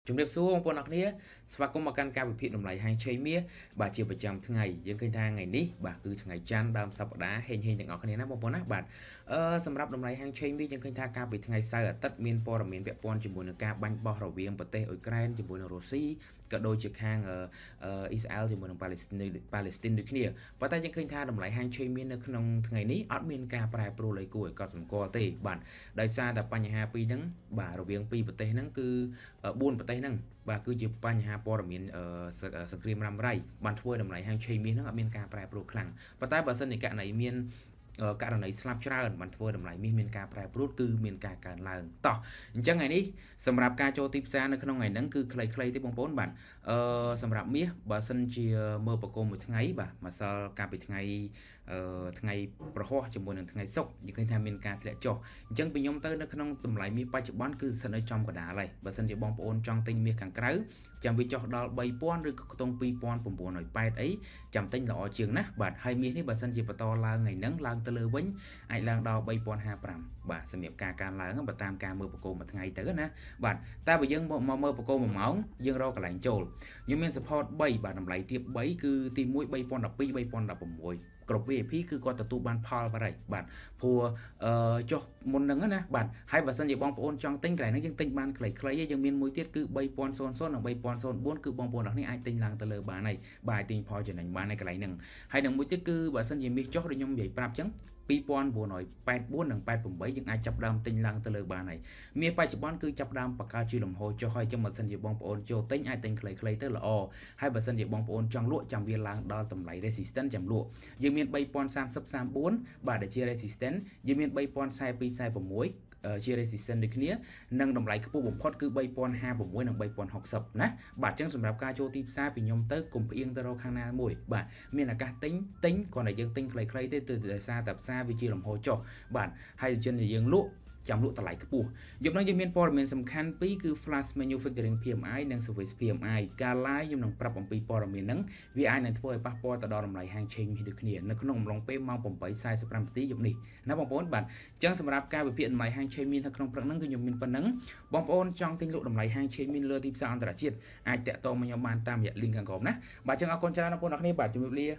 ជំរាបសួរបងប្អូនអរគ្នាស្វាគមន៍មកកាន់ការវិភាគតម្លៃហាងឆេងមាសបាទជាប្រចាំថ្ងៃយើងឃើញថាថ្ងៃនេះបាទគឺថ្ងៃច័ន្ទដើមសប្តាហ៍ហេងទាំងអស់គ្នាណាបងប្អូនណាបាទសម្រាប់តម្លៃហាងឆេងមាសយើងឃើញថាកាលពីថ្ងៃសៅរ៍អាទិត្យមានព័ត៌មានពាក់ព័ន្ធជាមួយនឹងការបាញ់បោះរវាងប្រទេសអ៊ុយក្រែនជាមួយនឹងរុស្ស៊ីក៏ដូចជាខាងអ៊ីស្រាអែលជាមួយនឹងប៉ាឡេស្ទីនដូចគ្នាប៉ុន្តែយើងឃើញថាតម្លៃហាងឆេងមាសនៅក្នុងថ្ងៃនេះអត់មានការប្រែប្រួលអីគួរឲ្យកត់សម្គាល់ទេបាទដោយសារតែបញ្ហាពីរហ្នឹងបាទរវាងពីរប្រទេសហ្នឹងគឺ4ប្រទេសហ្នឹងបាទគឺជាបញ្ហាព័ត៌មានសង្គ្រាមរ៉ាំរ៉ៃបានធ្វើតម្លៃហាងឆេងមាសហ្នឹងអត់មានការប្រែប្រួលខ្លាំងប៉ុន្តែបើសិនជាករណីមានករណីស្លាប់ច្រើនបានធ្វើតម្លៃមាសមានការប្រែប្រួលគឺមានការកើនឡើងតោះអញ្ចឹងថ្ងៃនេះសម្រាប់ការចូលទីផ្សារនៅក្នុងថ្ងៃហ្នឹងគឺខ្លីៗទេបងប្អូនបាទសម្រាប់មាសបើសិនជាមើលប្រកុំមួយថ្ងៃបាទម្សិលកាលពីថ្ងៃប្រហោះជាមួយនឹងថ្ងៃសុក្រយើងឃើញថាមានការធ្លាក់ចុះអញ្ចឹងពីខ្ញុំទៅនៅក្នុងតម្លៃមាសបច្ចុប្បន្នគឺស្ថិតនៅចំកណ្ដាលហើយបើសិនជាបងប្អូនចង់ទិញមាសខាងក្រៅចាំវាចុះដល់3000ឬក៏ខ្ទង់2980អីចាំទិញល្អជាងណាបាទហើយមាសនេះបើសិនជាបន្តឡើងថ្ងៃហ្នឹងឡើងទៅលើវិញអាចឡើងដល់3055បាទសម្រាប់ការកើនឡើងបើតាមការមើលប្រកុំមួយថ្ងៃទៅណាបាទតែបើយើងមកមើលប្រកុំមួយម៉ោងយើងរកកន្លែងចូលខ្ញុំមាន support 3បាទតម្លៃទាប3គឺទី1 3012 3016គ្រប់ VIP គឺគាត់ទទួលបានផលបាត់ហើយបាទព្រោះចុះមុនហ្នឹងណាបាទហើយបើសិនជាបងប្អូនចង់ទិញកន្លែងហ្នឹងយើងទិញបានខ្លីៗយើងមានមួយទៀតគឺ3000និង3004គឺបងប្អូនអរគ្នាអាចទិញឡើងទៅលើបានហើយបាទទិញផលចំណេញបានហើយកន្លែងហ្នឹងហើយនឹងមួយទៀតគឺបើសិនជាមាសចុះដូចខ្ញុំនិយាយប្រាប់អញ្ចឹង2984និង88យើងអាចចាប់ដើមទិញឡើងទៅលើបានហើយមាសបច្ចុប្បន្នគឺចាប់ដើមបង្កើតជាលំហូរចុះហើយចឹងបើសិនជាបងប្អូនចូលទិញអាចទិញខ្លីៗទៅល្អហើយបើសិនជាបងប្អូនចង់លក់ចាំវាឡើងដល់តម្លៃ resistance ចាំលក់យើងមាន3030 34បាទដែលជា resistance យើងមាន3042 46ជា resistance ដូចគ្នានិងតម្លៃខ្ពស់បំផុតគឺ3056និង3060ណាបាទអញ្ចឹងសម្រាប់ការចូលទីផ្សារពីខ្ញុំទៅកុំផ្អៀងទៅរកខាងណាមួយបាទមានឱកាសទិញគ្រាន់តែយើងទិញខ្លីៗទេទៅដោយសារតែផ្សារវាជាលំហូរចុះបាទហើយជនយើងលក់ចាំលក់តម្លៃខ្ពស់យប់នេះយើងមានព័ត៌មានសំខាន់ពីរគឺ Flash Manufacturing PMI និង Service PMI ការ live ខ្ញុំនឹងប្រាប់អំពីព័ត៌មានហ្នឹងវាអាចនឹងធ្វើឲ្យប៉ះពាល់ទៅដល់តម្លៃហាងឆេងមាសដូចគ្នានៅក្នុងអំឡុងពេលម៉ោង 8:45 នាទីយប់នេះណាបងប្អូនបាទអញ្ចឹងសម្រាប់ការវិភាគតម្លៃហាងឆេងមាសនៅក្នុងព្រឹកហ្នឹងគឺខ្ញុំមានប៉ុណ្ណឹងបងប្អូនចង់ទិញលក់តម្លៃហាងឆេងមាសលើទីផ្សារអន្តរជាតិអាចតាក់ទងមកខ្ញុំបានតាមរយៈ link ខាងក្រោមណាបាទអញ្ចឹងអរគុណច្រើនបងប្អូនអរគ្នាបាទជំរាបលា